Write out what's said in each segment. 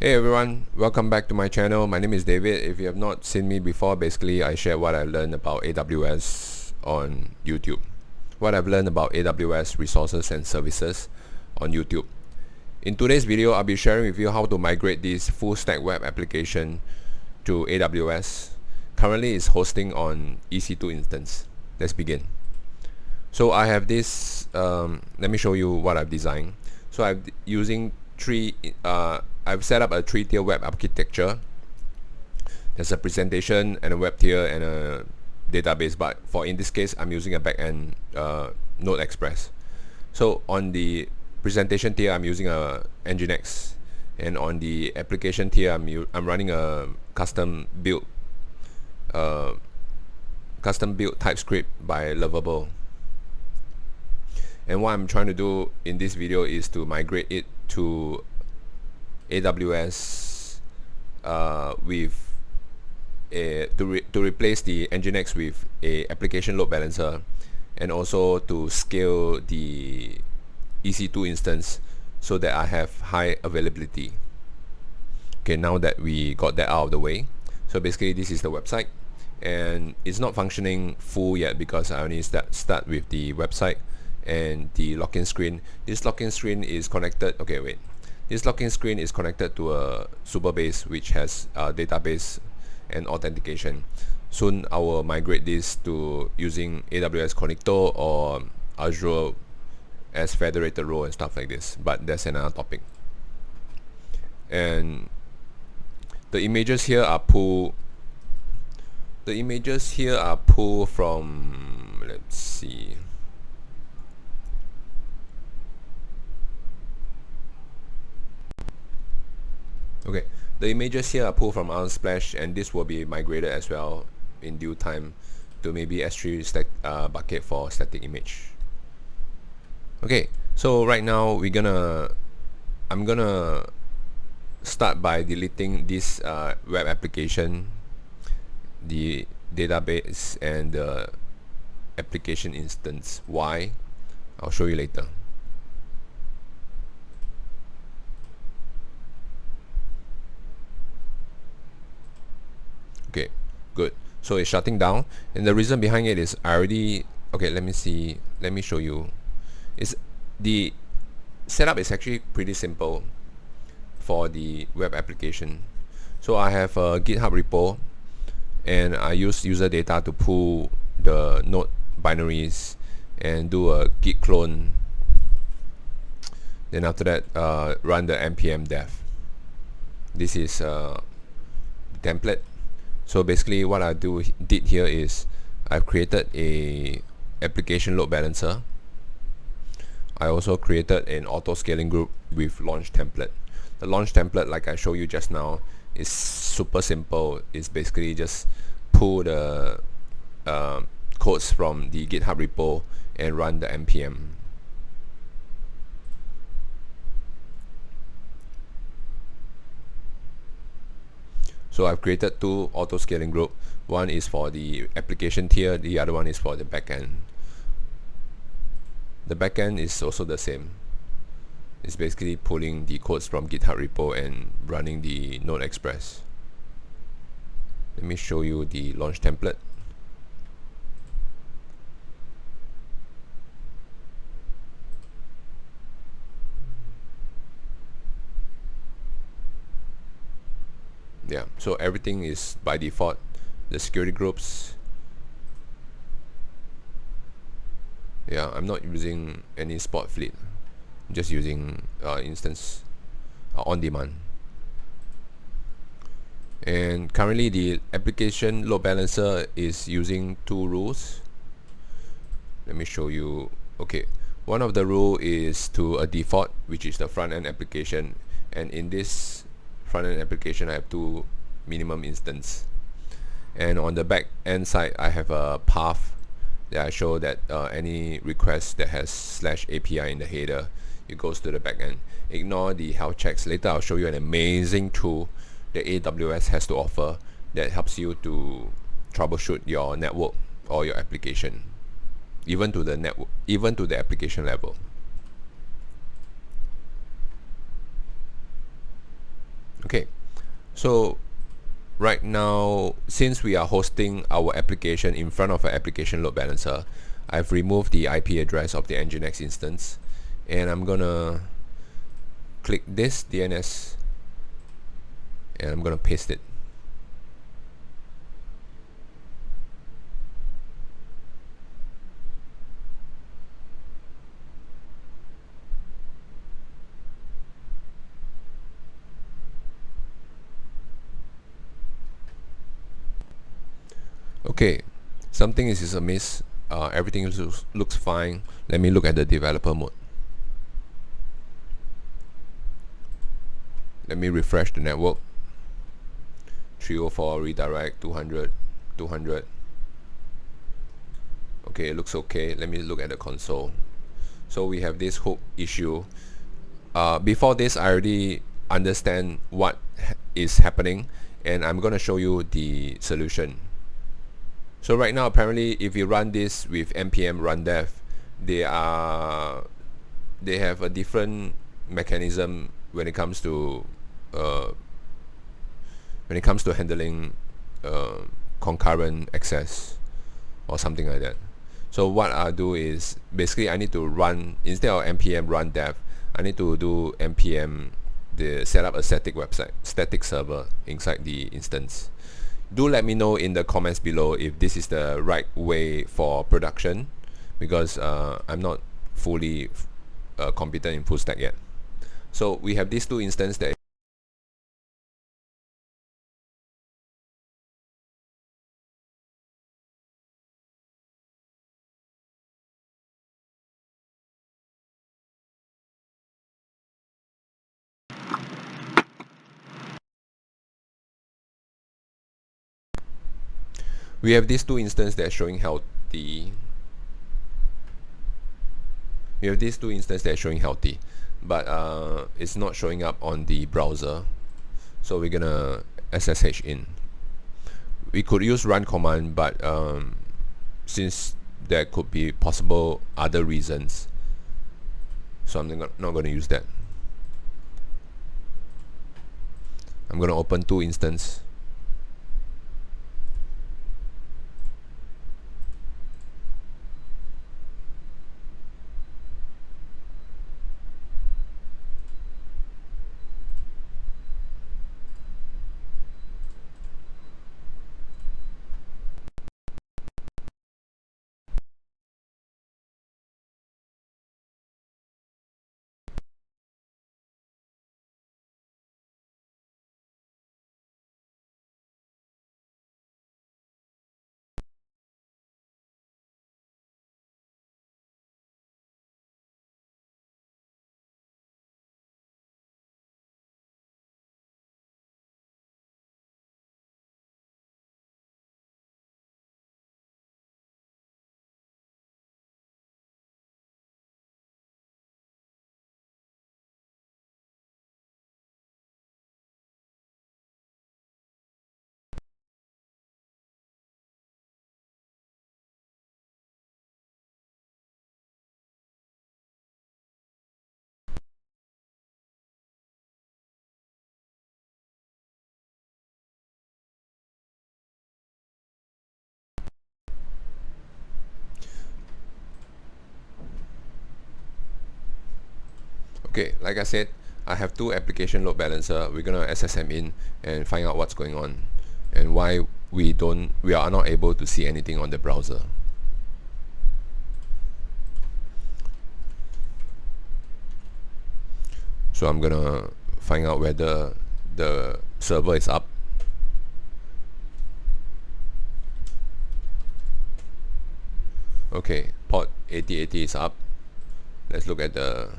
Hey everyone, welcome back to my channel. My name is David. If you have not seen me before, basically I share what I learned about AWS on YouTube. What I've learned about AWS resources and services on YouTube. In today's video, I'll be sharing with you how to migrate this full stack web application to AWS. Currently it's hosting on EC2 instance. Let's begin. So I have this, let me show you what I've designed. So I'm using I've set up a three-tier web architecture. There's a presentation and a web tier and a database, but in this case I'm using a backend Node Express. So on the presentation tier I'm using a Nginx, and on the application tier I'm running a custom built TypeScript by Lovable. And what I'm trying to do in this video is to migrate it to AWS to replace the Nginx with a application load balancer, and also to scale the EC2 instance so that I have high availability. Okay, now that we got that out of the way, so basically this is the website, and it's not functioning full yet because I only start with the website and the login screen. This login screen is connected. This login screen is connected to a Superbase which has database and authentication. Soon I will migrate this to using AWS Connector or Azure as federated role and stuff like this, but that's another topic. And the images here are pulled from, let's see, okay, the images here are pulled from Unsplash, and this will be migrated as well in due time to maybe S3 bucket for static image. Okay, so right now I'm gonna start by deleting this web application, the database and the application instance. Why? I'll show you later. Okay, good. So it's shutting down, and the reason behind it is let me show you. The setup is actually pretty simple for the web application. So I have a GitHub repo, and I use user data to pull the node binaries and do a git clone. Then after that, run the npm dev. This is the template. So basically what I did here is I've created a application load balancer. I also created an auto-scaling group with launch template. The launch template, like I showed you just now, is super simple. It's basically just pull the codes from the GitHub repo and run the npm. So I've created two auto-scaling group. One is for the application tier, the other one is for the backend. The backend is also the same. It's basically pulling the codes from GitHub repo and running the Node Express. Let me show you the launch template. Yeah, so everything is by default. The security groups, yeah, I'm not using any spot fleet, I'm just using instance on demand. And currently the application load balancer is using two rules. Let me show you. Okay, one of the rule is to a default, which is the front-end application, and in this front-end application I have two minimum instance, and on the back end side I have a path that I show that any request that has /API in the header, it goes to the back end. Ignore the health checks. Later I'll show you an amazing tool that AWS has to offer that helps you to troubleshoot your network or your application, even to the application level. Okay, So right now, since we are hosting our application in front of an application load balancer, I've removed the IP address of the Nginx instance, and I'm gonna click this DNS and I'm gonna paste it. Okay, something is amiss. Everything looks fine. Let me look at the developer mode. Let me refresh the network. 304 redirect 200 200. Okay, it looks okay. Let me look at the console. So we have this hook issue. Before this, I already understand what is happening, and I'm gonna show you the solution. So right now, apparently, if you run this with npm run dev, they have a different mechanism when it comes to handling concurrent access or something like that. So what I do is basically I need to run, instead of npm run dev, I need to do npm set up a static server inside the instance. Do let me know in the comments below if this is the right way for production, because I'm not fully competent in full stack yet. So we have these two instances that are showing healthy. But it's not showing up on the browser. So we're gonna SSH in. We could use run command, but since there could be possible other reasons, so I'm not going to use that. I'm going to open two instances. Okay, like I said, I have two application load balancer. We're gonna SSM in and find out what's going on and why we are not able to see anything on the browser. So I'm gonna find out whether the server is up. Okay, port 8080 is up. Let's look at the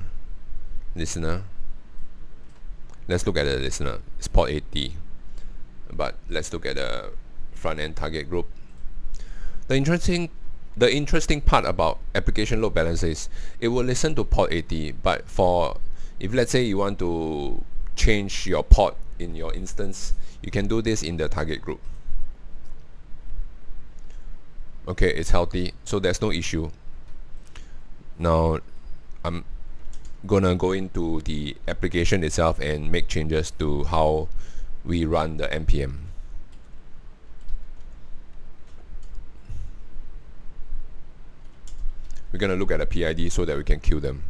listener. It's port 80. But let's look at the front end target group. The interesting part about application load balancer is it will listen to port 80, but if let's say you want to change your port in your instance, you can do this in the target group. Okay, it's healthy, so there's no issue. Now I'm gonna go into the application itself and make changes to how we run the npm. We're gonna look at the PID so that we can kill them.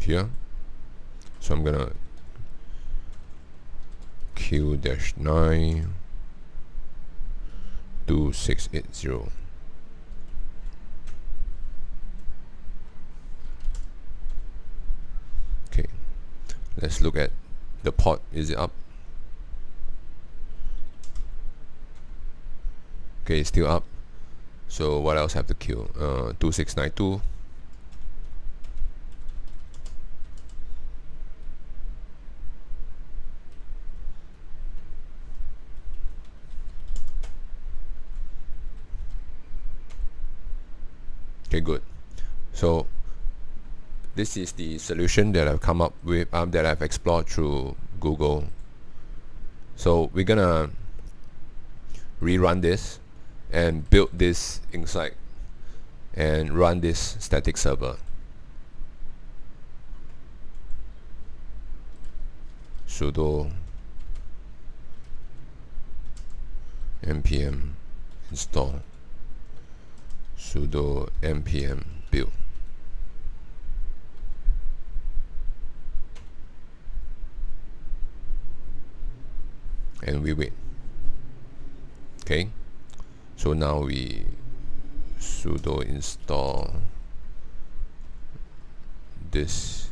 Here. So I'm gonna Q-9 2680. Okay, let's look at the port. Is it up? Okay, it's still up. So what else have to kill? 2692. Okay, good. So this is the solution that I've come up with, that I've explored through Google. So we're gonna rerun this and build this inside and run this static server. Sudo npm install sudo npm build. And we wait. Okay, so now we sudo install this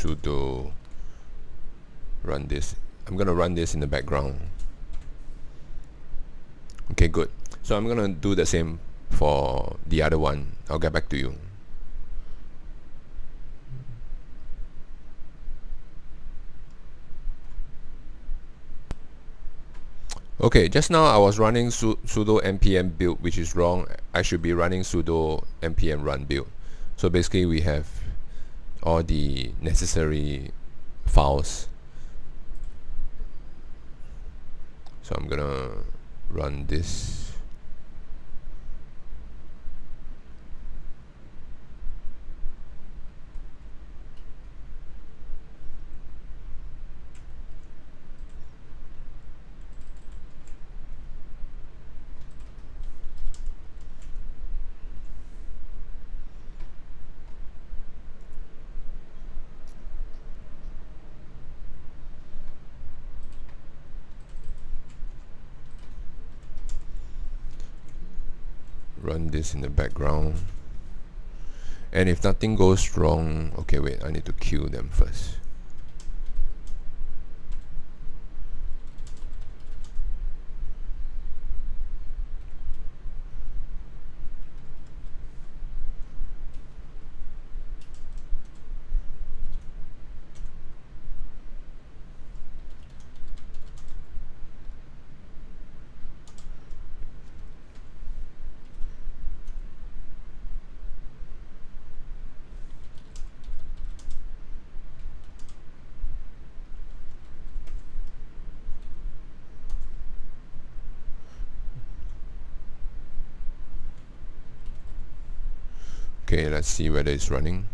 sudo run this. I'm gonna run this in the background. Okay, good. So I'm gonna do the same for the other one. I'll get back to you. Okay, just now I was running sudo npm build, which is wrong. I should be running sudo npm run build. So basically we have all the necessary files. So I'm gonna run this. Run this in the background, and if nothing goes wrong, okay, wait, I need to kill them first. Okay, let's see whether it's running.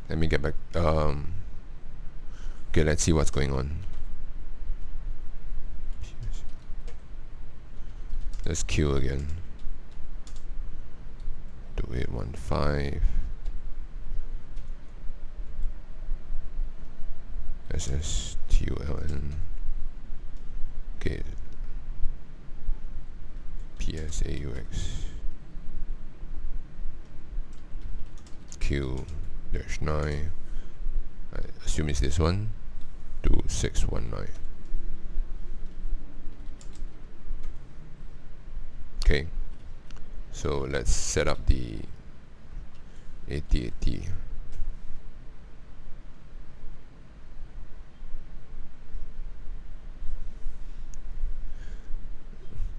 Let me get back. Okay, let's see what's going on. Let's queue again. 2815 SSTULN. Okay. PSAUX Q-9. I assume it's this one. 2619. Okay, so let's set up the AT.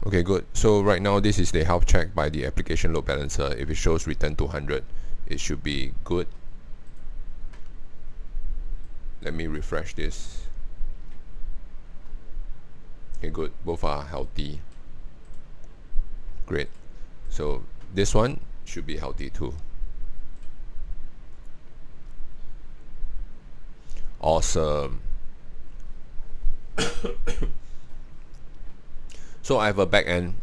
Okay, good. So right now this is the health check by the application load balancer. If it shows return 200, it should be good. Let me refresh this. Okay, good. Both are healthy. Great. So this one should be healthy too. Awesome. So I have a backend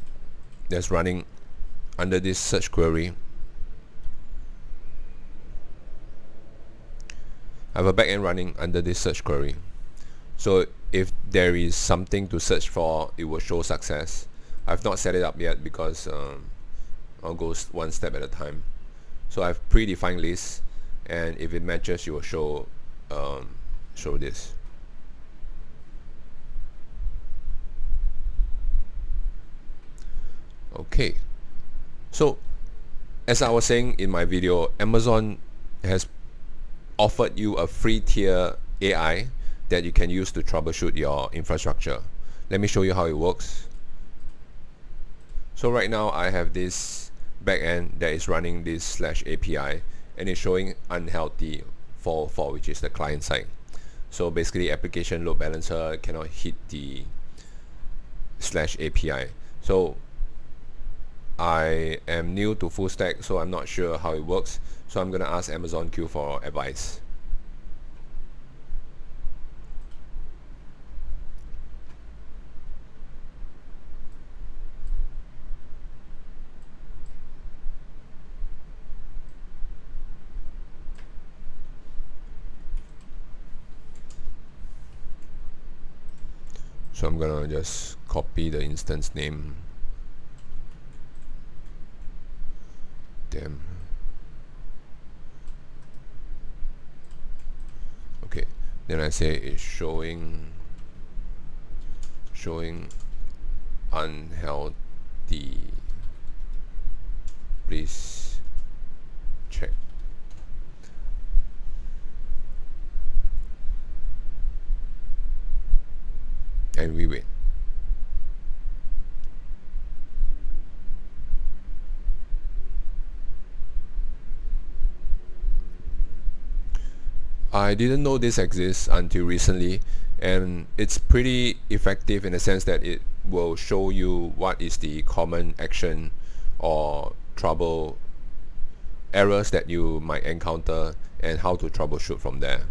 that's running under this search query. I have a backend running under this search query. So if there is something to search for, it will show success. I've not set it up yet because I'll go one step at a time. So I've predefined lists, and if it matches, you will show this. Okay, so as I was saying in my video, Amazon has offered you a free tier AI that you can use to troubleshoot your infrastructure. Let me show you how it works. So right now I have this backend that is running this /API, and it's showing unhealthy 404, which is the client side. So basically application load balancer cannot hit the /API. So I am new to full stack, so I'm not sure how it works. So I'm gonna ask Amazon Q for advice. So I'm gonna just copy the instance name. Damn. Okay, then I say it's showing unhealthy. Please check. And we wait. I didn't know this exists until recently, and it's pretty effective in the sense that it will show you what is the common action or trouble errors that you might encounter and how to troubleshoot from there.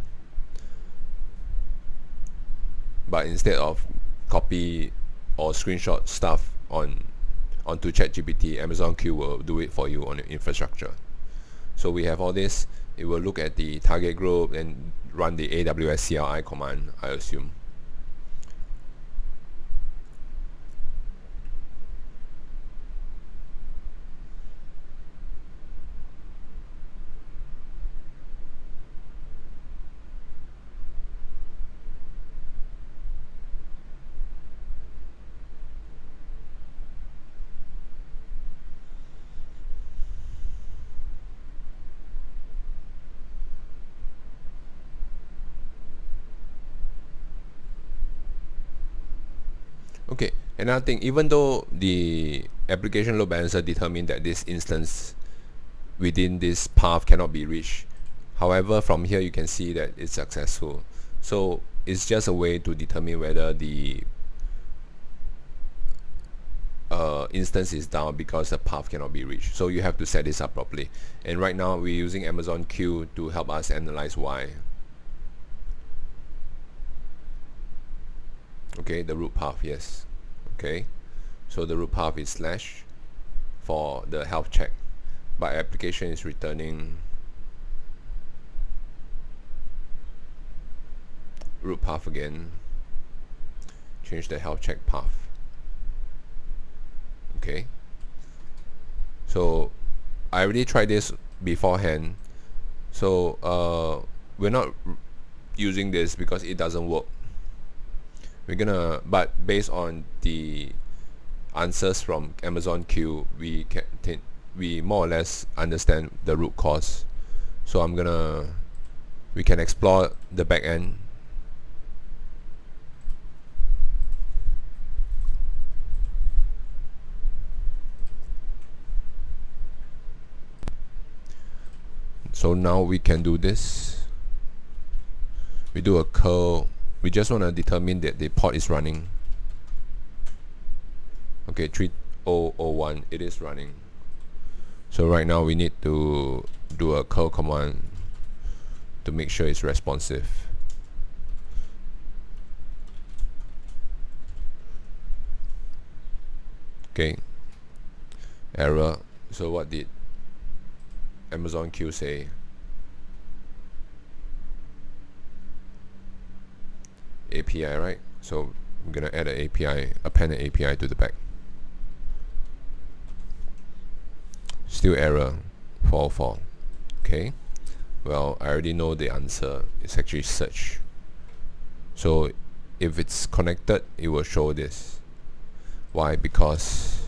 But instead of copy or screenshot stuff onto ChatGPT, Amazon Q will do it for you on your infrastructure. So we have all this. It will look at the target group and run the AWS CLI command, I assume. Okay, another thing, even though the application load balancer determined that this instance within this path cannot be reached, however, from here you can see that it's successful. So it's just a way to determine whether the instance is down because the path cannot be reached. So you have to set this up properly. And right now we're using Amazon Q to help us analyze why. Okay, the root path, yes. Okay, so the root path is / for the health check, but application is returning root path again. Change the health check path. Okay, so I already tried this beforehand, so we're not using this because it doesn't work. We're gonna, but based on the answers from Amazon Q, we more or less understand the root cause. So we can explore the back end. So now we can do this. We do a curl. We just want to determine that the pod is running. Okay, 3001, it is running. So right now we need to do a curl command to make sure it's responsive. Okay, error. So what did Amazon Q say? API, right? So I'm gonna add an API, append an API to the back. Still error 404. Okay, well, I already know the answer. It's actually search. So if it's connected, it will show this. Why? Because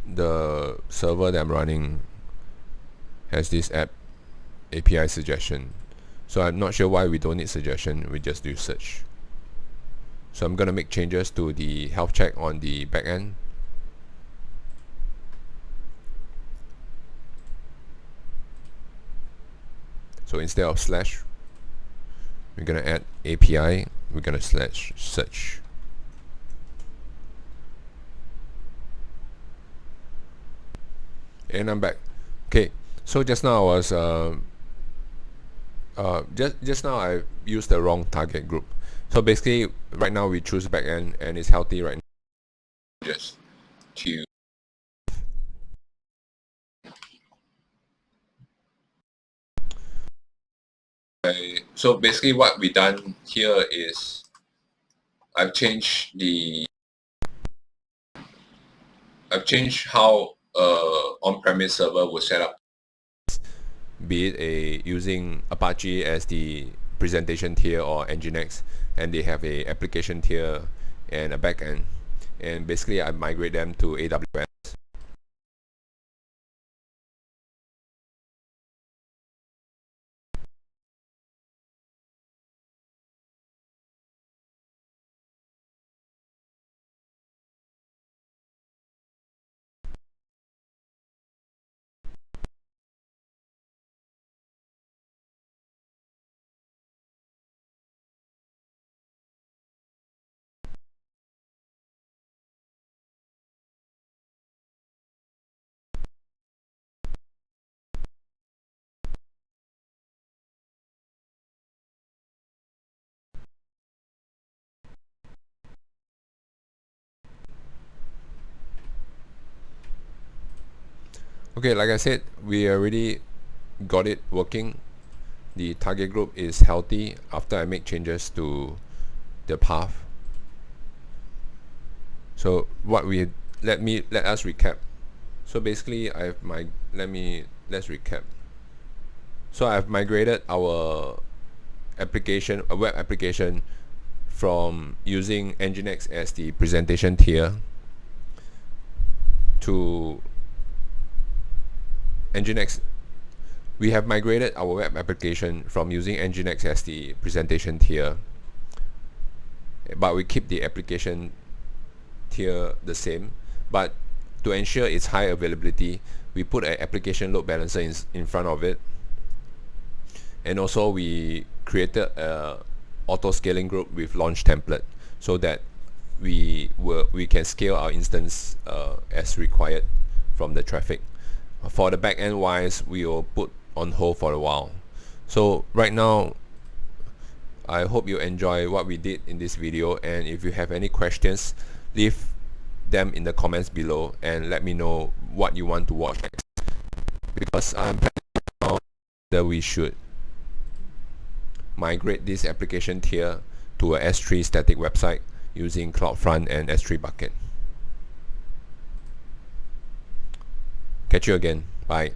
the server that I'm running has this app API suggestion. So I'm not sure why we don't need suggestion, we just do search. So I'm gonna make changes to the health check on the backend. So instead of slash, we're gonna add API, we're gonna slash search. And I'm back. Okay, so just now I was just now I used the wrong target group. So basically right now we choose backend and it's healthy right now. Just to so basically what we done here is I've changed how on-premise server was set up, be it using Apache as the presentation tier or Nginx, and they have a application tier and a backend, and basically I migrate them to AWS. Okay, like I said, we already got it working. The target group is healthy after I make changes to the path. So what we let us recap. So basically let's recap. So I've migrated our application, a web application, from using Nginx as the presentation tier to Nginx. We have migrated our web application from using Nginx as the presentation tier, but we keep the application tier the same. But to ensure its high availability, we put an application load balancer in front of it, and also we created a auto-scaling group with launch template so that we can scale our instance as required from the traffic. For the backend wise, we will put on hold for a while. So right now, I hope you enjoy what we did in this video, and if you have any questions, leave them in the comments below and let me know what you want to watch next, because I'm planning that we should migrate this application tier to a S3 static website using CloudFront and S3 bucket. Catch you again. Bye.